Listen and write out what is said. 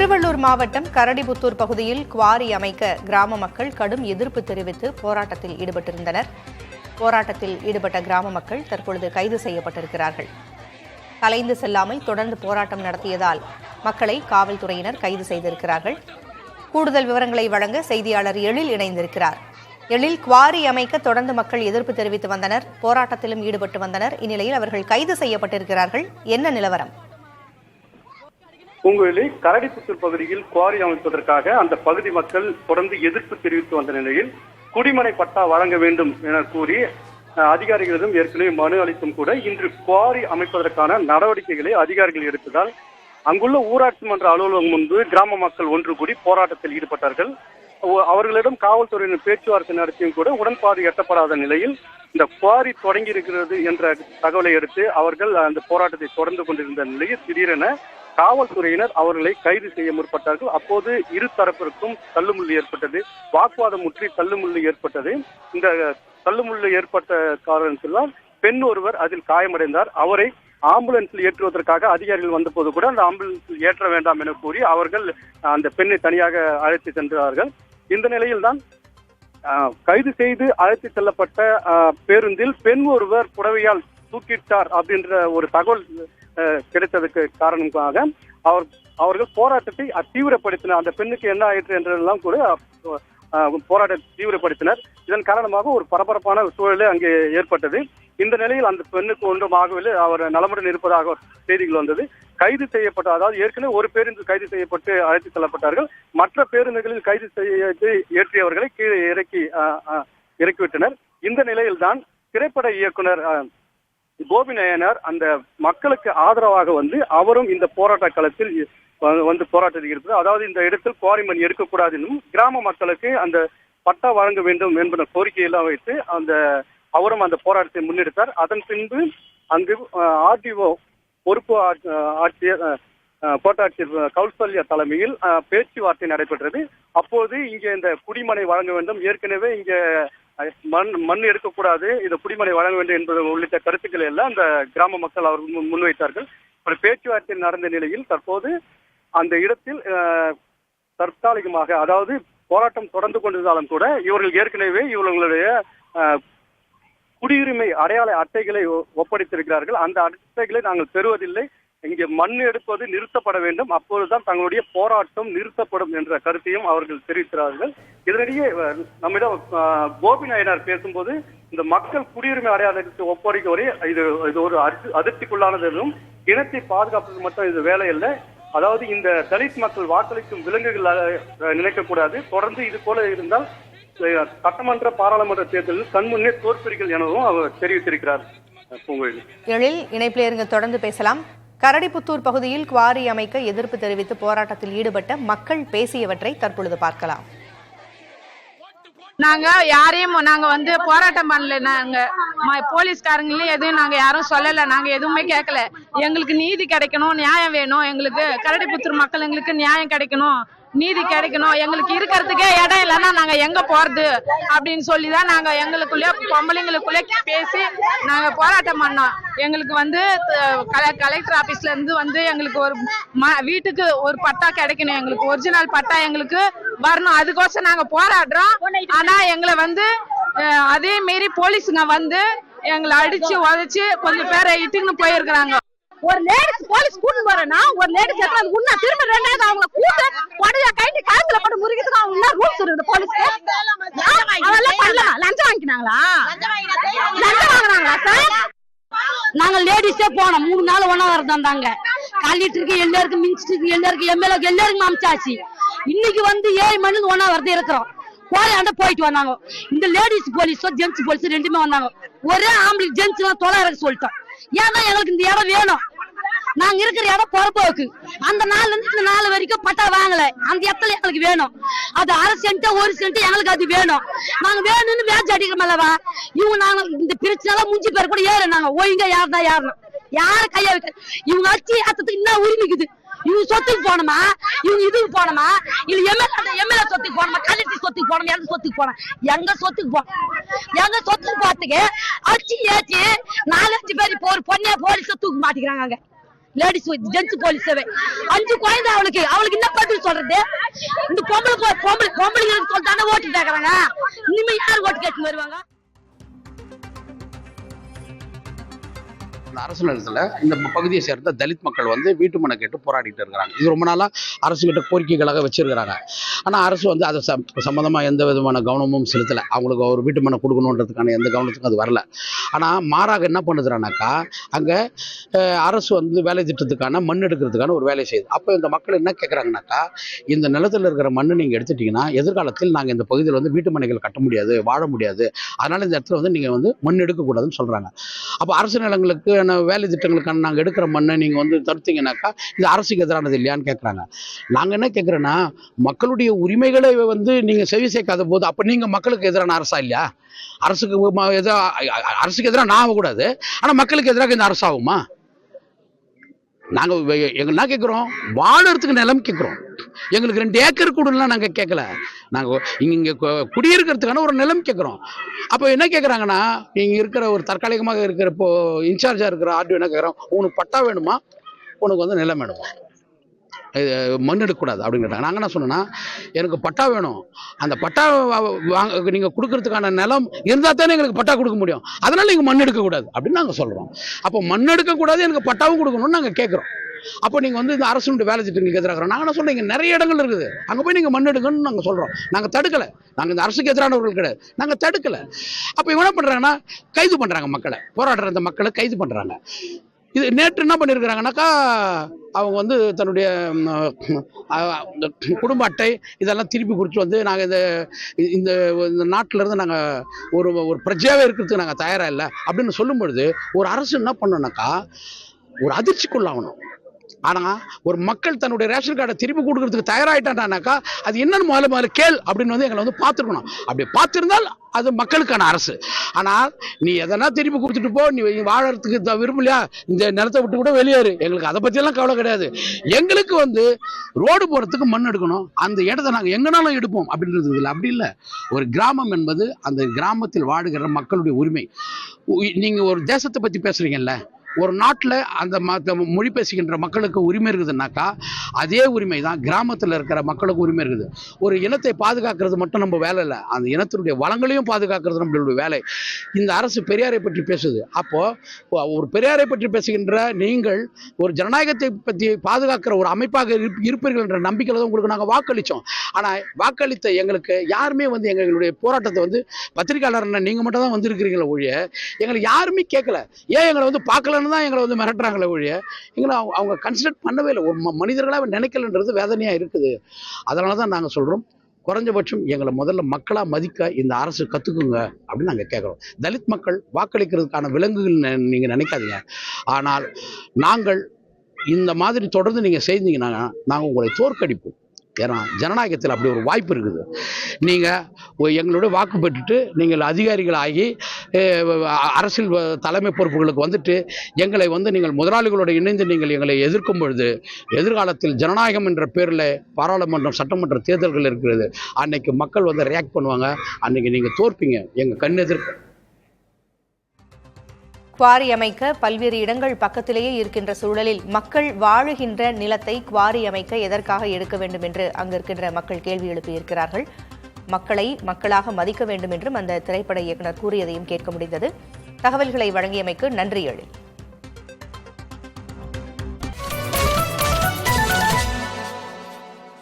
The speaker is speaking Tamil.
திருவள்ளூர் மாவட்டம் கரடிபுத்தூர் பகுதியில் குவாரி அமைக்க கிராம மக்கள் கடும் எதிர்ப்பு தெரிவித்து போராட்டத்தில் ஈடுபட்டிருந்தனர். போராட்டத்தில் ஈடுபட்ட கிராம மக்கள் தற்பொழுது கைது செய்யப்பட்டிருக்கிறார்கள். கலைந்து செல்லாமல் தொடர்ந்து போராட்டம் நடத்தியதால் மக்களை காவல்துறையினர் கைது செய்திருக்கிறார்கள். கூடுதல் விவரங்களை வழங்க செய்தியாளர் எழில் இணைந்திருக்கிறார். எழில், குவாரி அமைக்க தொடர்ந்து மக்கள் எதிர்ப்பு தெரிவித்து வந்தனர், போராட்டத்திலும் ஈடுபட்டு வந்தனர். இந்நிலையில் அவர்கள் கைது செய்யப்பட்டிருக்கிறார்கள். என்ன நிலவரம்? பூங்குழலி, கரடிபுத்தூர் பகுதியில் குவாரி அமைப்பதற்காக அந்த பகுதி மக்கள் தொடர்ந்து எதிர்ப்பு தெரிவித்து வந்த நிலையில் குடிமனை பட்டா வழங்க வேண்டும் என கூறி அதிகாரிகளிடம் ஏற்கனவே மனு அளித்தும் கூட இன்று குவாரி அமைப்பதற்கான நடவடிக்கைகளை அதிகாரிகள் எடுத்ததால் அங்குள்ள ஊராட்சி மன்ற அலுவலகம் முன்பு கிராம மக்கள் ஒன்று கூடி போராட்டத்தில் ஈடுபட்டார்கள். அவர்களிடம் காவல்துறையினர் பேச்சுவார்த்தை நடத்தியும் கூட உடன்பாடு எட்டப்படாத நிலையில் இந்த குவாரி தொடங்கி இருக்கிறது என்ற தகவலை அடுத்து அவர்கள் அந்த போராட்டத்தை தொடர்ந்து கொண்டிருந்த நிலையில் திடீரென காவல்துறையினர் அவர்களை கைது செய்ய முற்பட்டார்கள். அப்போது இரு தரப்பிற்கும் தள்ளுமுள்ளு ஏற்பட்டது, வாக்குவாதம் முற்றி தள்ளுமுள்ளு ஏற்பட்டது. இந்த தள்ளுமுள்ளு ஏற்பட்ட காரணத்தினால் பெண் ஒருவர் அதில் காயமடைந்தார். அவரை ஆம்புலன்ஸில் ஏற்றுவதற்காக அதிகாரிகள் வந்தபோது கூட அந்த ஆம்புலன்ஸில் ஏற்ற வேண்டாம் என கூறி அவர்கள் அந்த பெண்ணை தனியாக அழைத்து சென்றார்கள். இந்த நிலையில் தான் கைது செய்து அழைத்து செல்லப்பட்ட பேருந்தில் பெண் ஒருவர் புடவையால் தூக்கிட்டார் அப்படின்ற ஒரு தகவல் கிடைத்ததுக்கு காரணமாக அவர்கள் போராட்டத்தை தீவிரப்படுத்தினர். அந்த பெண்ணுக்கு என்ன ஆயிற்று என்றெல்லாம் கூட போராட்டத்தை தீவிரப்படுத்தினர். இதன் காரணமாக ஒரு பரபரப்பான சூழலே அங்கே ஏற்பட்டது. இந்த நிலையில் அந்த பெண்ணுக்கு ஒன்றும் ஆகவில்லை, அவர் நலமுடன் இருப்பதாக செய்திகள் வந்தது. கைது செய்யப்பட்ட, அதாவது ஏற்கனவே ஒரு பேருந்து கைது செய்யப்பட்டு அழைத்து செல்லப்பட்டார்கள். மற்ற பேருந்துகளில் கைது செய்து ஏற்றியவர்களை கீழே இறக்கிவிட்டனர். இந்த நிலையில் தான் திரைப்பட இயக்குனர் கோபி நயனார் அந்த மக்களுக்கு ஆதரவாக வந்து அவரும் இந்த போராட்ட களத்தில் வந்து போராட்டத்தில் இருப்பது, அதாவது இந்த இடத்தில் குவாரி மண் எடுக்கக்கூடாது என்றும் கிராம மக்களுக்கு அந்த பட்டா வழங்க வேண்டும் என்பன கோரிக்கையெல்லாம் வைத்து அவரும் அந்த போராட்டத்தை முன்னெடுத்தார். அதன் பின்பு அங்கு ஆர்டிஓ பொறுப்பு ஆட்சியர் கோட்டாட்சியர் கௌசல்யா தலைமையில் பேச்சுவார்த்தை நடைபெற்றது. அப்போது இங்கே இந்த குடிமனை வழங்க வேண்டும், ஏற்கனவே இங்கே மண் எடுக்கக்கூடாது, இந்த குடிமனை வழங்க வேண்டும் என்பது உள்ளிட்ட கருத்துக்களை எல்லாம் அந்த கிராம மக்கள் அவர்கள் முன்வைத்தார்கள். ஒரு பேச்சுவார்த்தை நடந்த நிலையில் தற்போது அந்த இடத்தில் தற்காலிகமாக, அதாவது போராட்டம் தொடர்ந்து கொண்டிருந்தாலும் கூட இவர்கள் ஏற்கனவே இவர்களுடைய குடியுரிமை அடையாள அட்டைகளை ஒப்படைத்திருக்கிறார்கள். அந்த அட்டைகளை நாங்கள் பெறுவதில்லை, இங்கே மண் எடுப்பது நிறுத்தப்பட வேண்டும், அப்போதுதான் தங்களுடைய போராட்டம் நிறுத்தப்படும் என்ற கருத்தையும் அவர்கள் தெரிவிக்கிறார்கள். இதனிடையே நம்மிடம் கோபி நாயனார் பேசும்போது இந்த மக்கள் குடியுரிமை அடையாளத்தை ஒப்படைக்க வரை இது ஒரு அதிர்ச்சிக்குள்ளானது என்றும், இனத்தை பாதுகாப்பது மட்டும் இது வேலை இல்லை, அதாவது இந்த தலித் மக்கள் வாக்களிக்கும் விலங்குகள் நினைக்கக்கூடாது, தொடர்ந்து இது போல இருந்தால் சட்டமன்ற பாராளுமன்ற தேர்தலில் கண்முன்னே தோற்பீர்கள் எனவும் அவர் தெரிவித்திருக்கிறார். எழில், இணைப்பில் இருங்க, தொடர்ந்து பேசலாம். கரடிபுத்தூர் பகுதியில் குவாரி அமைக்க எதிர்ப்பு தெரிவித்து போராட்டத்தில் ஈடுபட்ட மக்கள் பேசியவற்றை தற்பொழுது பார்க்கலாம். நாங்க யாரையும் வந்து போராட்டம் பண்ணல, நாங்க போலீஸ்காரங்களையும் எதுவும் நாங்க யாரும் சொல்லல, நாங்க எதுவுமே கேட்கல. எங்களுக்கு நீதி கிடைக்கணும், நியாயம் வேணும், எங்களுக்கு கரடிபுத்தூர் மக்கள் எங்களுக்கு நியாயம் கிடைக்கணும், நீதி கிடைக்கணும், எங்களுக்கு இருக்கிறதுக்கே இடம் இல்லைன்னா நாங்க எங்க போறது அப்படின்னு சொல்லிதான் நாங்க எங்களுக்குள்ளே பொம்பளைங்களுக்குள்ளே பேசி நாங்க போராட்டம் பண்ணோம். எங்களுக்கு கலெக்டர் ஆபீஸ்ல இருந்து எங்களுக்கு ஒரு வீட்டுக்கு ஒரு பட்டா கிடைக்கணும், எங்களுக்கு ஒரிஜினல் பட்டா எங்களுக்கு வரணும், அதுக்கோசம் நாங்க போராடுறோம். ஆனா எங்களை அதே மீறி போலீஸுங்க எங்களை அடிச்சு உதைச்சு கொஞ்சம் பேரை இட்டுன்னு போயிருக்கிறாங்க. ஒரு லேடிஸ் போலீஸ் கூட்டு போறேன்னா ஒரு லேடிஸ் உன்ன திரும்ப ரெண்டாவது அவங்க கூட்டு உடனே கைட்டு காசுல போட்டு முறிக்கிறதுக்கு அவங்க என்ன ரூல்ஸ் இருக்குது போலீஸ்க்கு? அதெல்லாம் பண்ணலாம். லஞ்சம் வாங்கினாங்களா? லஞ்சம் வாங்குறாங்களா சார்? நாங்க லேடிஸே போனோம், 3 நாள் ஒன்னா வரதாங்க. காலிட்டருக்கு எல்லாருக்கும், மினிஸ்டருக்கு எல்லாருக்கும், எம்எல்ஏக்கு எல்லாருக்கும் அமைச்சாச்சு. இன்னைக்கு 7 மணி ஒன்னா வரது இருக்கிறோம். கோரையாண்ட போயிட்டு வந்தாங்க. இந்த லேடிஸ் போலீஸோ ஜென்ஸ் போலீஸ் ரெண்டுமே வந்தாங்க. ஒரே ஆம்பளை ஜென்ஸ் தொலை இறக்க சொல்லிட்டோம். ஏன்னா எங்களுக்கு இந்த இடம் வேணும், நாங்க இருக்கிற இடம் பொறுப்போக்கு. அந்த நாள்ல இருந்து இந்த நாள் வரைக்கும் பட்டா வாங்கல, அந்த இடத்துல எங்களுக்கு வேணும். அது 1/2 சென்ட் 1 சென்ட் எங்களுக்கு அது வேணும். நாங்க வேணும்னு வேச்சு அடிக்கிறோம் அல்லவா? இவங்க நாங்க இந்த பிரச்சனை மூஞ்சி பேர் கூட ஏறு, நாங்க ஒழுங்கா யாருதான் யாருன்னு யார கையா வைக்க இவங்க அச்சு ஏத்தத்துக்கு என்ன உரிமைக்குது? இவங்க சொத்துக்கு போனோமா, இவங்க இதுக்கு போனோமா, இல்ல எம்எல்ஏ சொத்துக்கு போனோமா, கலெக்டர் சொத்துக்கு போனோம், எந்த சொத்துக்கு போனோம்? எங்க சொத்துக்கு போறதுக்கு அச்சு ஏச்சு 4-5 பேர் இப்போ ஒரு பொண்ணே போலீஸ தூக்க மாட்டேங்கிறாங்க. லேடிஸ் ஜென்ஸ் போலீஸ் 5 குழந்தை அவளுக்கு என்ன பதில் சொல்றது? இந்த பொம்பளை சொல்லிட்டானே ஓட்டு கேக்குறாங்க. இனிமே யார் ஓட்டு கேட்டு வருவாங்க? அரசு நிலத்துல இந்த பகுதியை சேர்ந்த தலித் மக்கள் வந்து வீட்டு மனை கேட்டு போராடிட்டு இருக்கிறாங்க. இது ரொம்ப நாளா அரசு கிட்ட கோரிக்கைகளாக வச்சிருக்கிறாங்க. ஆனா அரசு வந்து அதை சம்பந்தமா எந்த விதமான கவனமும் செலுத்தலை. அவங்களுக்கு ஒரு வீட்டு மனை கொடுக்கணுன்றதுக்கான எந்த கவனத்துக்கும் அது வரல. ஆனா மாறாக என்ன பண்ணுறானாக்கா, அங்க அரசு வந்து வேலை திட்டத்துக்கான மண் எடுக்கிறதுக்கான ஒரு வேலை செய்யுது. அப்போ இந்த மக்கள் என்ன கேட்குறாங்கனாக்கா, இந்த நிலத்தில் இருக்கிற மண்ணு நீங்க எடுத்துட்டீங்கன்னா எதிர்காலத்தில் நாங்கள் இந்த பகுதியில் வந்து வீட்டு மனைகள் கட்ட முடியாது, வாழ முடியாது, அதனால இந்த இடத்துல வந்து நீங்க வந்து மண் எடுக்கக்கூடாதுன்னு சொல்றாங்க. அப்போ அரசு நிலங்களுக்கு வேலை திட்டங்களுக்கான நாங்கள் எடுக்கிற மண்ணை நீங்கள் வந்து தடுத்தீங்கன்னாக்கா இது அரசுக்கு எதிரானது இல்லையான்னு கேட்குறாங்க. நாங்கள் என்ன கேட்குறோன்னா, மக்களுடைய உரிமைகளை வந்து நீங்கள் செவி சேர்க்காத போது அப்போ நீங்கள் மக்களுக்கு எதிரான அரசா இல்லையா? அரசுக்கு எதிராக நான் ஆகக்கூடாது, ஆனால் மக்களுக்கு எதிராக இந்த அரசாகுமா? நாங்கள் என்ன கேட்குறோம்? வாழறதுக்கு நிலம் கேட்குறோம். எங்களுக்கு 2 ஏக்கர் கூடலாம் நாங்கள் கேட்கல. நாங்கள் இங்கே குடியிருக்கிறதுக்கான ஒரு நிலம் கேட்குறோம். அப்போ என்ன கேட்குறாங்கன்னா, இங்கே இருக்கிற ஒரு தற்காலிகமாக இருக்கிற இப்போ இன்சார்ஜாக இருக்கிற ஆர்டிஓ என்ன கேட்குறோம், உனக்கு பட்டா வேணுமா, உனக்கு வந்து நிலம் வேணுமா, மண் எடுக்கக்கூடாது அப்படின்னு கேட்டாங்க. நாங்கள் என்ன சொன்னோன்னா, எனக்கு பட்டா வேணும், அந்த பட்டா நீங்கள் கொடுக்கறதுக்கான நிலம் இருந்தால் தானே எங்களுக்கு பட்டா கொடுக்க முடியும், அதனால நீங்கள் மண் எடுக்கக்கூடாது அப்படின்னு நாங்கள் சொல்கிறோம். அப்போ மண் எடுக்கக்கூடாது, எனக்கு பட்டாவும் கொடுக்கணும்னு நாங்கள் கேட்குறோம். அப்போ நீங்கள் வந்து இந்த அரசுடைய வேலை திட்டங்களுக்கு எதிராக நாங்கள் என்ன சொல்கிறோம், இங்கே நிறைய இடங்கள் இருக்குது, அங்கே போய் நீங்கள் மண் எடுக்கணும்னு நாங்கள் சொல்கிறோம். நாங்கள் தடுக்கலை, நாங்கள் இந்த அரசுக்கு எதிரானவர்கள் கிடையாது, நாங்கள் தடுக்கலை. அப்போ இவங்க என்ன பண்ணுறாங்கன்னா, கைது பண்ணுறாங்க மக்களை, போராடுற அந்த மக்களை கைது பண்ணுறாங்க. இது நேற்று என்ன பண்ணியிருக்கிறாங்கனாக்கா, அவங்க வந்து தன்னுடைய குடும்ப அட்டை இதெல்லாம் திருப்பி கொடுத்து வந்து நாங்கள் இந்த நாட்டிலேருந்து நாங்கள் ஒரு பிரஜையாகவே இருக்கிறதுக்கு நாங்கள் தயாராக இல்லை அப்படின்னு சொல்லும் பொழுது ஒரு அரசு என்ன பண்ணோன்னாக்கா, ஒரு அதிர்ச்சிக்குள்ளாகணும். ஆனால் ஒரு மக்கள் தன்னுடைய ரேஷன் கார்டை திருப்பி கொடுக்கறதுக்கு தயாராகிட்டானாக்கா அது என்னன்னு முதல்ல கேள் அப்படின்னு வந்து எங்களை வந்து பார்த்துருக்கணும். அப்படி பார்த்துருந்தால் அது மக்களுக்கான அரசு. ஆனால் நீ எதனா திருப்பி கொடுத்துட்டு போ, நீ வாழறதுக்கு விரும்பலையா, இந்த நிலத்தை விட்டு கூட வெளியேறு, எங்களுக்கு அதை பற்றியெல்லாம் கவலை கிடையாது. எங்களுக்கு வந்து ரோடு போகிறதுக்கு மண் எடுக்கணும், அந்த இடத்த நாங்கள் எங்கனாலும் எடுப்போம் அப்படின்றது இல்லை. அப்படி இல்லை. ஒரு கிராமம் என்பது அந்த கிராமத்தில் வாழுகிற மக்களுடைய உரிமை. நீங்கள் ஒரு தேசத்தை பற்றி பேசுகிறீங்கல்ல, ஒரு நாட்டில் அந்த மொழி பேசுகின்ற மக்களுக்கு உரிமை இருக்குதுன்னாக்கா அதே உரிமை தான் கிராமத்தில் இருக்கிற மக்களுக்கு உரிமை இருக்குது. ஒரு இனத்தை பாதுகாக்கிறது மட்டும் நம்ம வேலை இல்லை, அந்த இனத்தினுடைய வளங்களையும் பாதுகாக்கிறது நம்மளுடைய வேலை. இந்த அரசு பெரியாரை பற்றி பேசுது. அப்போது ஒரு பெரியாரை பற்றி பேசுகின்ற நீங்கள் ஒரு ஜனநாயகத்தை பற்றி பாதுகாக்கிற ஒரு அமைப்பாக இருப்பீர்கள் என்ற நம்பிக்கையில் தான் உங்களுக்கு நாங்கள் வாக்களித்தோம். ஆனால் வாக்களித்த எங்களுக்கு யாருமே வந்து எங்களுடைய போராட்டத்தை வந்து பத்திரிகையாளர் நீங்கள் மட்டும் தான் வந்திருக்கிறீங்களா ஒழிய எங்களை யாருமே கேட்கல. ஏன் எங்களை வந்து பார்க்கல தான் எங்களை வந்து மிரட்டுறாங்களே ஒழிய எங்களை அவங்க கன்சிடர் பண்ணவே இல்லை, ஒரு மனிதர்களாக நினைக்கலன்றது வேதனையாக இருக்குது. அதனால தான் நாங்கள் சொல்கிறோம், குறைஞ்சபட்சம் எங்களை முதல்ல மக்களாக மதிக்க இந்த அரசு கற்றுக்குங்க அப்படின்னு நாங்கள் கேட்குறோம். தலித் மக்கள் வாக்களிக்கிறதுக்கான விலங்குகள் நீங்கள் நினைக்காதீங்க. ஆனால் நாங்கள் இந்த மாதிரி தொடர்ந்து நீங்கள் செய்தீங்கன்னா நாங்கள் உங்களை தோற்கடிப்போம். ஏன்னா ஜனநாயகத்தில் அப்படி ஒரு வாய்ப்பு இருக்குது. நீங்கள் எங்களுடைய வாக்கு பெற்றுட்டு நீங்கள் அதிகாரிகளாகி அரசியல் தலைமை பொறுப்புகளுக்கு வந்துட்டு எங்களை வந்து நீங்கள் முதலாளிகளோடு இணைந்து நீங்கள் எங்களை எதிர்க்கும் பொழுது எதிர்காலத்தில் ஜனநாயகம் என்ற பேரில் பாராளுமன்றம் சட்டமன்ற தேர்தல்கள் இருக்கிறது, அன்னைக்கு மக்கள் வந்து ரியாக்ட் பண்ணுவாங்க, அன்னைக்கு நீங்கள் தோற்பீங்க எங்கள் கண் எதிர்க்க. குவாரி அமைக்க பல்வேறு இடங்கள் பக்கத்திலேயே இருக்கின்ற சூழலில் மக்கள் வாழுகின்ற நிலத்தை குவாரி அமைக்க எதற்காக எடுக்க வேண்டும் என்று அங்கு இருக்கின்ற மக்கள் கேள்வி எழுப்பியிருக்கிறார்கள். மக்களை மக்களாக மதிக்க வேண்டும் என்றும் அந்த திரைப்பட இயக்குநர் கூறியதையும் கேட்க முடிந்தது. தகவல்களை வழங்கியமைக்கு நன்றி எழில்.